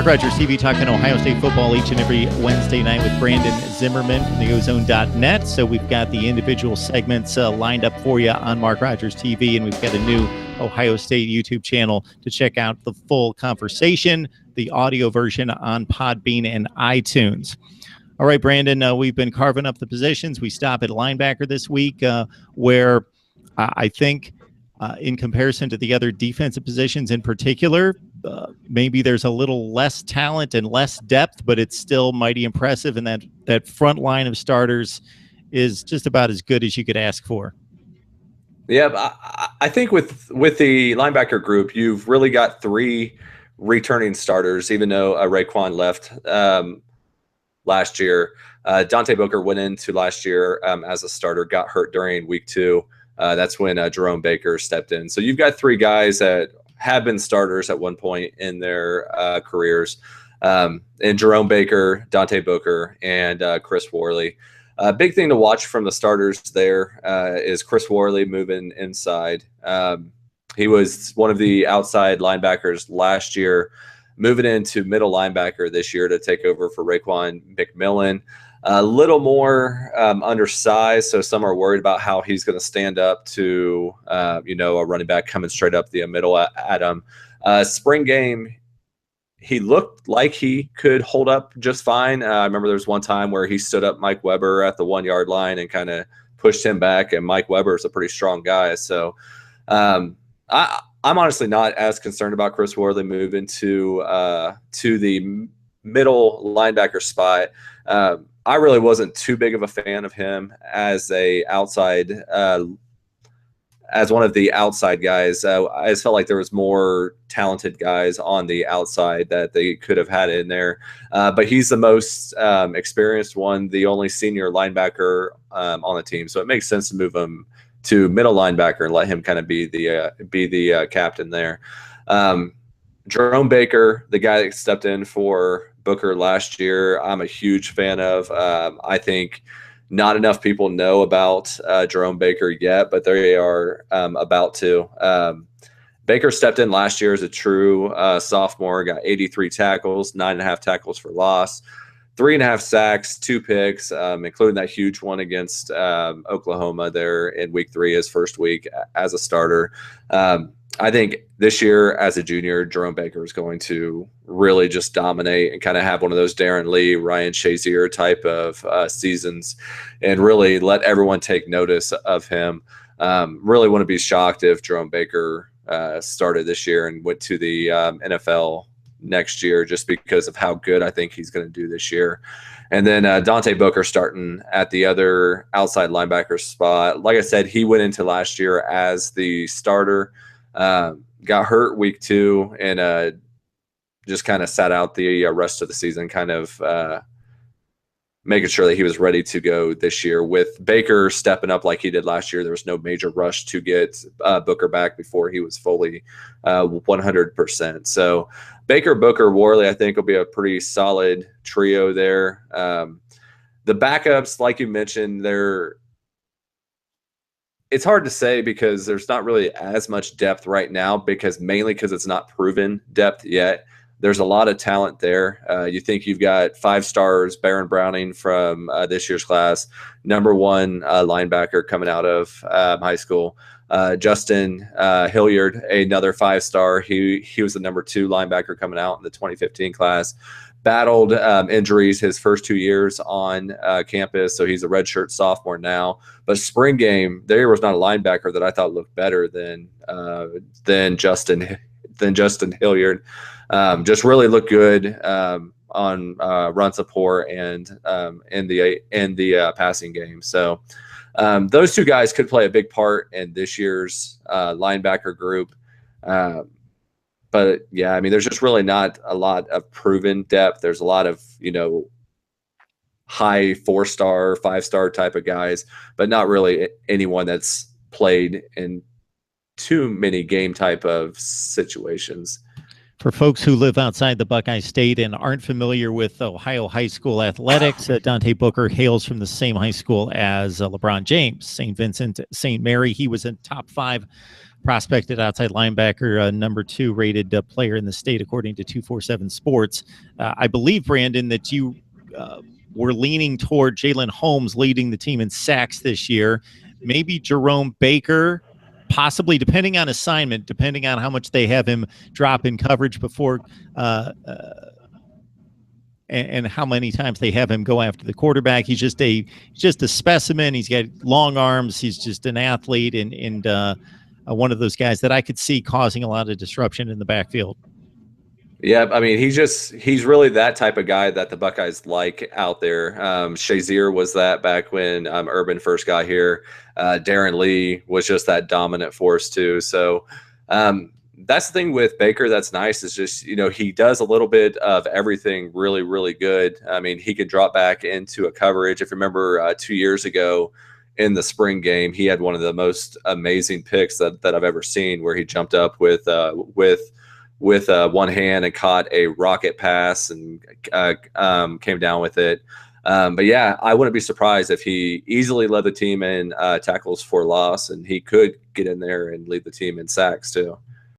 Mark Rogers TV talking Ohio State football each and every Wednesday night with Brandon Zimmerman from theozone.net. So we've got the individual segments lined up for you on Mark Rogers TV, and we've got a new Ohio State YouTube channel to check out the full conversation, the audio version on Podbean and iTunes. All right, Brandon, we've been carving up the positions. We stop at linebacker this week, where I think in comparison to the other defensive positions in particular, maybe there's a little less talent and less depth, but it's still mighty impressive. And that front line of starters is just about as good as you could ask for. Yeah, I think with the linebacker group, you've really got three returning starters, even though Raekwon left last year. Dante Booker went into last year as a starter, got hurt during week 2. That's when Jerome Baker stepped in. So you've got three guys that have been starters at one point in their careers, and Jerome Baker, Dante Booker, and Chris Worley. Big thing to watch from the starters there is Chris Worley moving inside. He was one of the outside linebackers last year, moving into middle linebacker this year to take over for Raekwon McMillan. A little more undersized, so some are worried about how he's going to stand up to, a running back coming straight up the middle at him. Spring game, he looked like he could hold up just fine. I remember there was one time where he stood up Mike Weber at the 1-yard line and kind of pushed him back, and Mike Weber is a pretty strong guy. So I'm honestly not as concerned about Chris Worley moving to the middle linebacker spot. I really wasn't too big of a fan of him as a outside, as one of the outside guys. I just felt like there was more talented guys on the outside that they could have had in there. But he's the most experienced one, the only senior linebacker on the team. So it makes sense to move him to middle linebacker and let him kind of be the captain there. Jerome Baker, the guy that stepped in for Booker last year, I'm a huge fan of. I think not enough people know about Jerome Baker yet, but they are about to. Baker stepped in last year as a true sophomore, got 83 tackles, 9.5 tackles for loss, 3.5 sacks, 2 picks, including that huge one against Oklahoma there in week 3, his first week as a starter. I think this year as a junior, Jerome Baker is going to really just dominate and kind of have one of those Darren Lee, Ryan Shazier type of seasons and really let everyone take notice of him. Really wouldn't be shocked if Jerome Baker started this year and went to the NFL next year just because of how good I think he's going to do this year. And then Dante Booker starting at the other outside linebacker spot. Like I said, he went into last year as the starter. Got hurt week 2 and just kind of sat out the rest of the season, kind of making sure that he was ready to go this year. With Baker stepping up like he did last year, there was no major rush to get Booker back before he was fully 100%. So Baker, Booker, Worley, I think will be a pretty solid trio there. The backups, like you mentioned, it's hard to say because there's not really as much depth right now mainly because it's not proven depth yet. There's a lot of talent there. You think you've got 5 stars, Baron Browning from this year's class, #1 linebacker coming out of high school. Justin Hilliard, another 5-star. He was the #2 linebacker coming out in the 2015 class. Battled injuries his first 2 years on campus, so he's a redshirt sophomore now. But spring game, there was not a linebacker that I thought looked better than Justin Hilliard. Just really looked good on run support and in the passing game. So those two guys could play a big part in this year's linebacker group. But yeah, I mean, there's just really not a lot of proven depth. There's a lot of, high 4-star, 5-star type of guys, but not really anyone that's played in too many game type of situations. For folks who live outside the Buckeye State and aren't familiar with Ohio high school athletics, Dante Booker hails from the same high school as LeBron James, St. Vincent, St. Mary. He was a top 5 prospected outside linebacker, number 2 rated player in the state, according to 247 Sports. I believe, Brandon, that you were leaning toward Jalen Holmes leading the team in sacks this year. Maybe Jerome Baker, possibly, depending on assignment, depending on how much they have him drop in coverage before and how many times they have him go after the quarterback. He's just a specimen. He's got long arms. He's just an athlete and one of those guys that I could see causing a lot of disruption in the backfield. Yeah, I mean, he's really that type of guy that the Buckeyes like out there. Shazier was that back when Urban first got here. Darren Lee was just that dominant force too. So that's the thing with Baker that's nice is just, he does a little bit of everything really, really good. I mean, he could drop back into a coverage. If you remember 2 years ago in the spring game, he had one of the most amazing picks that I've ever seen, where he jumped up with one hand and caught a rocket pass and came down with it. But yeah, I wouldn't be surprised if he easily led the team in tackles for loss, and he could get in there and lead the team in sacks too.